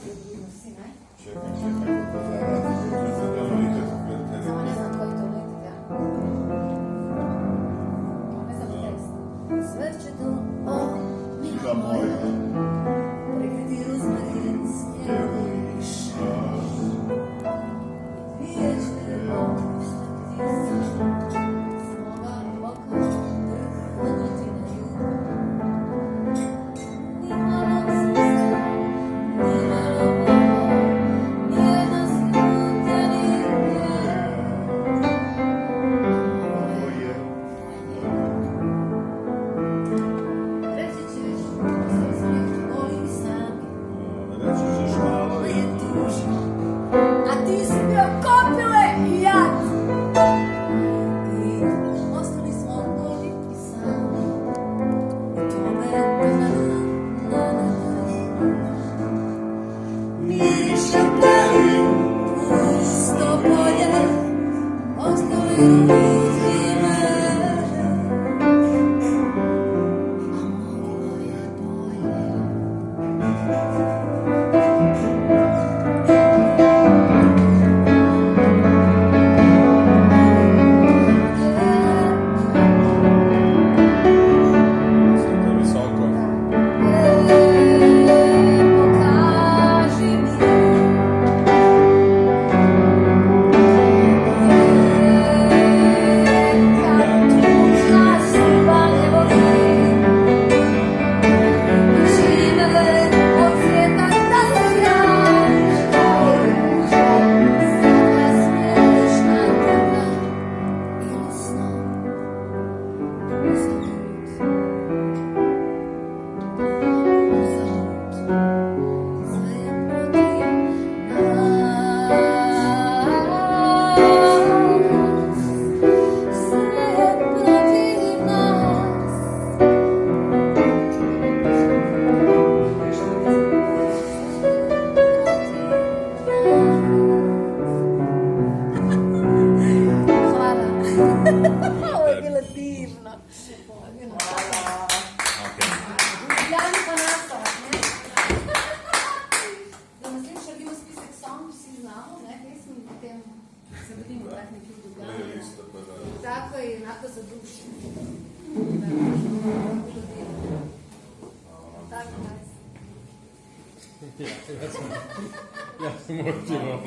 Nosi, ne? Čekaj, kako to zaradi. Samo ne znam koji to lik, ja. Ne znam tekst. Sve će to, o, mila moja, prekriti rozmarin snjegovi šaš. Vidjet će ostati sam, s moga oka vrhnuti na jug. Nimalo smisla, nimalo Boga, nijedna slutja nigdje. Ovo je reći ćeš, sve smijeh volim sami, Reći ćeš malo ali je tužno, a ti si bio kopile i jad. I ostali smo goli i sami, i tome Miša pali pusto polje, ostali ruzime, a moglo je bolje. Sada visoko. Pokaži mi kad tužna suba ne voli i žive od svijeta da se jaš kao ruža sada smiješna tuga ili snom uzalud. Sve je protiv nas, sve je protiv nas. Hvala. Ovo je bilo divno. Javni pa nastavak, ne? Da nas sluša, ima spisak song, svi znamo, ne? Pjesmi na temu se vidimo takvih događanja. Playlista, pa da. Tako je, onako za dušu. Tako, nice. Ja sam očeo.